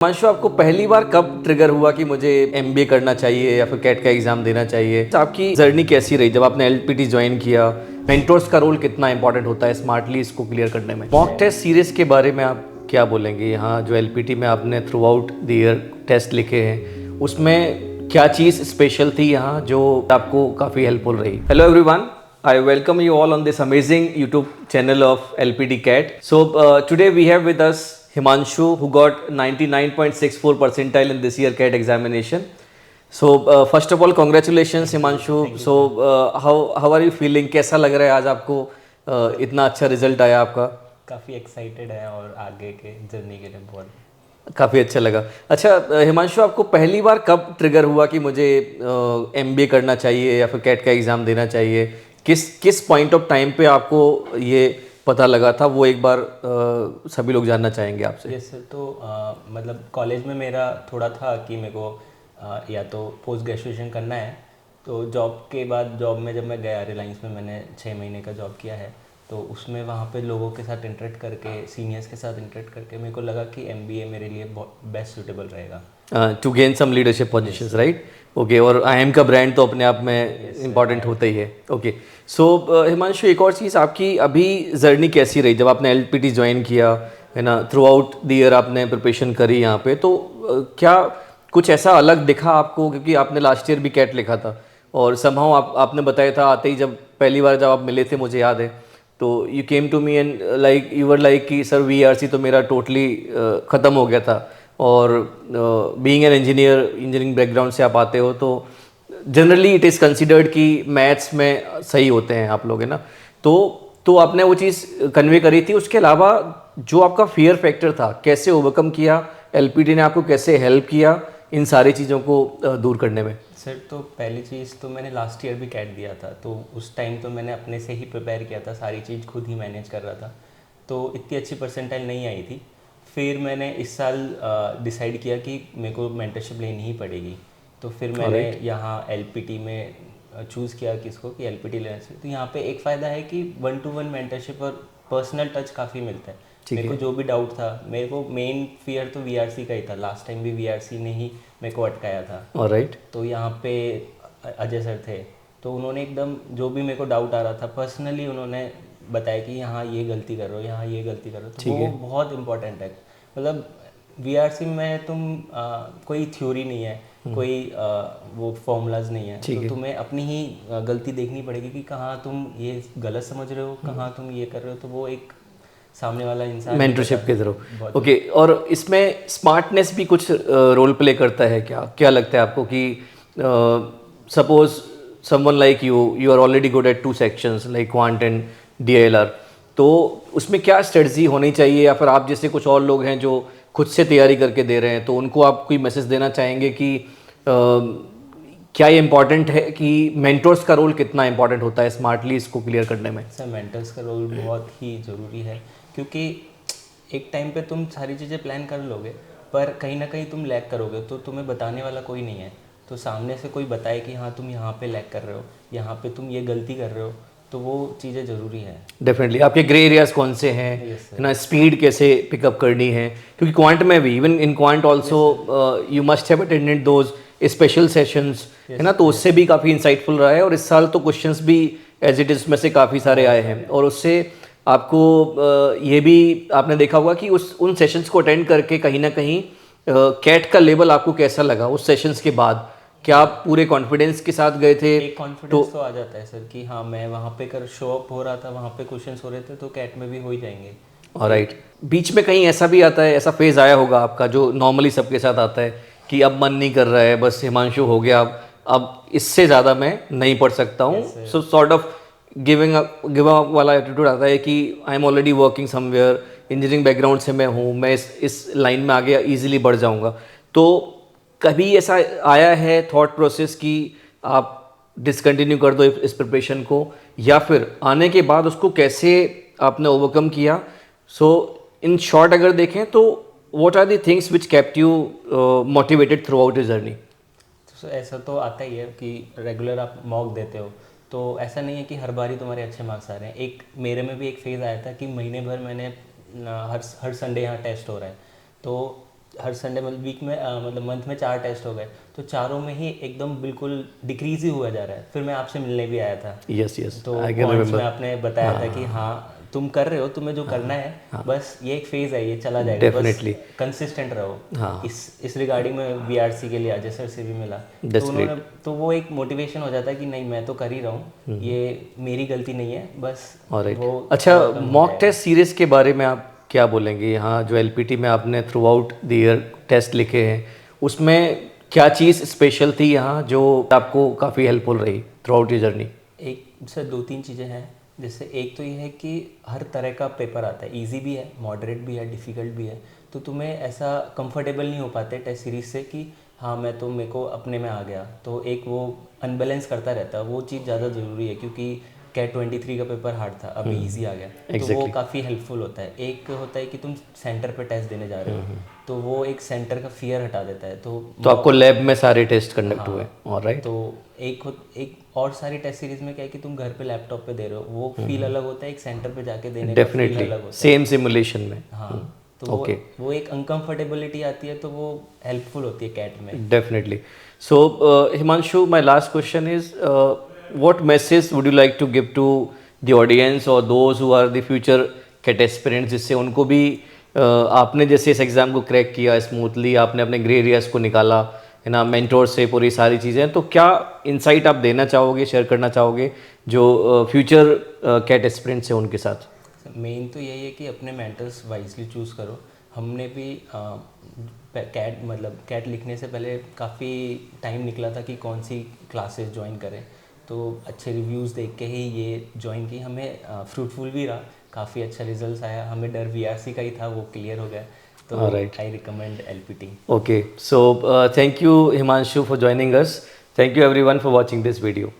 हिमांशु, आपको पहली बार कब ट्रिगर हुआ कि मुझे एमबीए करना चाहिए या फिर कैट का एग्जाम देना चाहिए? तो आपकी जर्नी कैसी रही जब आपने एलपीटी ज्वाइन किया? मेंटोर्स का रोल कितना इंपॉर्टेंट होता है स्मार्टली इसको क्लियर करने में? मॉक टेस्ट सीरीज के बारे में आप क्या बोलेंगे? यहाँ जो एलपीटी में आपने throughout the year test लिखे हैं, उसमें क्या चीज़ स्पेशल थी यहाँ जो आपको काफ़ी हेल्पफुल रही? Hello everyone, I welcome you all on this amazing YouTube channel of LPD CAT. So today we have with us Himanshu, who got 99.64 percentile in this year CAT examination. So first of all, congratulations Himanshu. So how are you feeling? कैसा लग रहा है आज आपको इतना अच्छा result आया आपका? काफ़ी एक्साइटेड है और आगे के जर्नी के लिए बहुत काफ़ी अच्छा लगा। अच्छा हिमांशु, आपको पहली बार कब ट्रिगर हुआ कि मुझे एमबीए करना चाहिए या फिर कैट का एग्ज़ाम देना चाहिए? किस पॉइंट ऑफ टाइम पे आपको ये पता लगा था, वो एक बार सभी लोग जानना चाहेंगे आपसे। Yes sir. तो मतलब कॉलेज में मेरा थोड़ा था कि मेरे को या तो पोस्ट ग्रेजुएशन करना है। तो जॉब के बाद, जॉब में जब मैं गया रिलायंस में, मैंने 6 महीने का जॉब किया है। तो उसमें वहाँ पे लोगों के साथ इंटरेक्ट करके, सीनियर्स के साथ इंटरेक्ट करके मेरे को लगा कि एमबीए मेरे लिए बहुत बेस्ट सूटेबल रहेगा to gain some leadership positions, right? Okay, और आईएम का ब्रांड तो अपने आप में इम्पॉर्टेंट होता ही है। ओके, सो हिमांशु, एक और चीज़, आपकी अभी जर्नी कैसी रही जब आपने एलपीटी ज्वाइन किया, है ना? थ्रू आउट द ईयर आपने प्रिपरेशन करी यहाँ पे, तो क्या कुछ ऐसा अलग दिखा आपको? क्योंकि आपने लास्ट ईयर भी कैट लिखा था और समहाउ आपने बताया था आते ही, जब पहली बार जब आप मिले थे, मुझे याद है, तो you came to me and like you were like कि सर वीआरसी तो मेरा टोटली ख़त्म हो गया था। और बीइंग एन इंजीनियरिंग बैकग्राउंड से आप आते हो, तो जनरली इट इज़ कंसिडर्ड कि मैथ्स में सही होते हैं आप लोग, है ना? तो आपने वो चीज़ कन्वे करी थी। उसके अलावा जो आपका फियर फैक्टर था, कैसे ओवरकम किया? एलपीटी ने आपको कैसे हेल्प किया इन सारी चीज़ों को दूर करने में? सर, तो पहली चीज़ तो मैंने लास्ट ईयर भी कैट दिया था, तो उस टाइम तो मैंने अपने से ही प्रिपेयर किया था, सारी चीज़ खुद ही मैनेज कर रहा था। तो इतनी अच्छी परसेंटाइल नहीं आई थी। फिर मैंने इस साल डिसाइड किया कि मेरे को मेंटरशिप लेनी ही पड़ेगी। तो फिर मैंने यहाँ एलपीटी में चूज़ किया किसको, कि एलपीटी लेना चाहिए। तो यहाँ पे एक फ़ायदा है कि 1-to-1 मेंटरशिप और पर्सनल टच काफ़ी मिलता है। मेरे को जो भी डाउट था, मेरे को मेन फियर तो वीआरसी का ही था। लास्ट टाइम भी वीआरसी ने ही मेरे को अटकाया था। ऑलराइट। तो यहाँ पे अजय सर थे, तो उन्होंने एकदम जो भी मेरे को डाउट आ रहा था, पर्सनली उन्होंने बताया कि यहाँ ये गलती कर रहे हो, यहाँ ये गलती कर रहे हो। तो वो बहुत इंपॉर्टेंट है। मतलब वीआरसी में तुम कोई थ्योरी नहीं है, कोई वो फॉर्मूलाज नहीं है, तो तुम्हें अपनी ही गलती देखनी पड़ेगी कि कहाँ तुम ये गलत समझ रहे हो, कहाँ तुम ये कर रहे हो। तो वो एक सामने वाला इंसान मेंटरशिप के थ्रू। ओके, और इसमें स्मार्टनेस भी कुछ रोल प्ले करता है क्या? क्या लगता है आपको कि suppose someone like you are already good at 2 sections like quant and DLR, तो उसमें क्या स्ट्रेटजी होनी चाहिए? या फिर आप जैसे कुछ और लोग हैं जो खुद से तैयारी करके दे रहे हैं, तो उनको आप कोई मैसेज देना चाहेंगे कि क्या ये इंपॉर्टेंट है कि मेंटर्स का रोल कितना इंपॉर्टेंट होता है स्मार्टली इसको क्लियर करने में? सर, मेंटर्स का रोल बहुत ही ज़रूरी है, क्योंकि एक टाइम पे तुम सारी चीज़ें प्लान कर लोगे, पर कहीं ना कहीं तुम लैग करोगे, तो तुम्हें बताने वाला कोई नहीं है। तो सामने से कोई बताए कि हाँ तुम यहाँ पे लैग कर रहे हो, यहाँ पे तुम ये गलती कर रहे हो, तो वो चीज़ें ज़रूरी है। डेफिनेटली। आपके ग्रे एरियाज कौन से हैं, है ना? स्पीड कैसे पिकअप करनी है? क्योंकि क्वांट में भी, even in quant also you must have attended those special sessions, है ना? तो उससे भी काफ़ी इंसाइटफुल रहा है। और इस साल तो क्वेश्चंस भी एज इट इज़ में से काफ़ी सारे आए हैं, और उससे आपको ये भी आपने देखा होगा कि उन सेशंस को अटेंड करके कहीं ना कहीं कैट का लेवल आपको कैसा लगा उस सेशंस के बाद? क्या आप पूरे कॉन्फिडेंस के साथ गए थे? एक कॉन्फिडेंस तो आ जाता है सर कि हाँ, मैं वहाँ पे कर शो अप हो रहा था, वहाँ पे क्वेश्चंस हो रहे थे, तो कैट में भी हो ही जाएंगे। ऑलराइट। बीच में कहीं ऐसा भी आता है, ऐसा फेज आया होगा आपका जो नॉर्मली सबके साथ आता है कि अब मन नहीं कर रहा है, बस हिमांशु हो गया, अब इससे ज़्यादा मैं नहीं पढ़ सकता हूँ, सो सॉर्ट ऑफ गिव अप वाला एटीट्यूड आता है कि I am already working somewhere, engineering background से मैं हूँ, मैं इस लाइन में आगे ईजिली बढ़ जाऊँगा। तो कभी ऐसा आया है थॉट प्रोसेस कि आप डिसकंटिन्यू कर दो इस प्रिपरेशन को, या फिर आने के बाद उसको कैसे आपने ओवरकम किया? सो इन शॉर्ट अगर देखें तो what are the things which kept you motivated throughout the journey? तो ऐसा तो आता ही है कि रेगुलर आप मॉक देते हो, तो ऐसा नहीं है कि हर बार ही तुम्हारे अच्छे मार्क्स आ रहे हैं। एक मेरे में भी एक फेज़ आया था कि महीने भर मैंने हर संडे यहाँ टेस्ट हो रहा है, तो हर संडे मतलब वीक में मतलब मंथ में 4 टेस्ट हो गए, तो चारों में ही एकदम बिल्कुल डिक्रीज ही हुआ जा रहा है। फिर मैं आपसे मिलने भी आया था, यस यस, तो आई कैन पॉइंट्स में रिमेंबर। आपने बताया था कि हाँ तुम कर रहे हो, तुम्हें जो करना है बस ये एक फेज़ है, ये चला जाएगा, बस डेफिनेटली। कंसिस्टेंट रहो। हाँ, इस रिगार्डिंग में बीआरसी के लिए अजय सर से भी मिला, That's तो उन्होंने तो वो एक मोटिवेशन हो जाता है कि नहीं मैं तो कर ही रहा हूँ, ये मेरी गलती नहीं है, बस ऑलराइट। वो अच्छा, थोड़ा कम हो मॉक जाएगा। टेस्ट सीरीज के बारे में आप क्या बोलेंगे? यहाँ जो एलपीटी में आपने throughout the year test लिखे हैं, उसमें क्या चीज़ स्पेशल थी यहाँ जो आपको काफ़ी हेल्पफुल रही थ्रू आउट योर जर्नी? एक सर 2-3 चीज़ें हैं, जैसे एक तो ये है कि हर तरह का पेपर आता है, इजी भी है, मॉडरेट भी है, डिफ़िकल्ट भी है, तो तुम्हें ऐसा कंफर्टेबल नहीं हो पाते टेस्ट सीरीज से कि हाँ मैं तो मेरे को अपने में आ गया, तो एक वो अनबैलेंस करता रहता है, वो चीज़ ज़्यादा ज़रूरी है, क्योंकि कैट 23 का पेपर हार्ड था, अभी इजी आ गया, तो वो काफ़ी हेल्पफुल होता है। एक होता है कि तुम सेंटर पे टेस्ट देने जा रहे हो, तो वो एक सेंटर का फियर हटा देता है, तो आपको लैब में सारे टेस्ट कंडक्ट हुए, ऑलराइट? तो एक और सारी टेस्ट सीरीज में क्या है कि तुम घर पे लैपटॉप पे दे रहे हो, वो फील अलग होता है, एक सेंटर पे जाके देने का फील डेफिनेटली अलग होता सेम सिमुलेशन में। है। हाँ, तो वो एक अनकंफर्टेबिलिटी आती है, तो वो हेल्पफुल होती है कैट में। Definitely. So, Himanshu, my last question is, what message would you like to give to the audience or those who are the future CAT aspirants, जिससे उनको भी आपने जैसे इस एग्ज़ाम को क्रैक किया स्मूथली, आपने अपने ग्रे एरियाज को निकाला, है ना, मेंटोर से पूरी सारी चीज़ें, तो क्या इंसाइट आप देना चाहोगे, शेयर करना चाहोगे जो फ्यूचर कैट एस्पिरेंट्स हैं उनके साथ? मेन तो यही है कि अपने मेंटर्स वाइजली चूज़ करो। हमने भी कैट लिखने से पहले काफ़ी टाइम निकला था कि कौन सी क्लासेस ज्वाइन करें, तो अच्छे रिव्यूज़ देख के ही ये ज्वाइन की, हमें फ्रूटफुल भी रहा, काफ़ी अच्छा रिजल्ट आया, हमें डर वीआरसी का ही था, वो क्लियर हो गया, तो I recommend LPT. Okay, so thank you Himanshu for joining us. Thank you everyone for watching this video.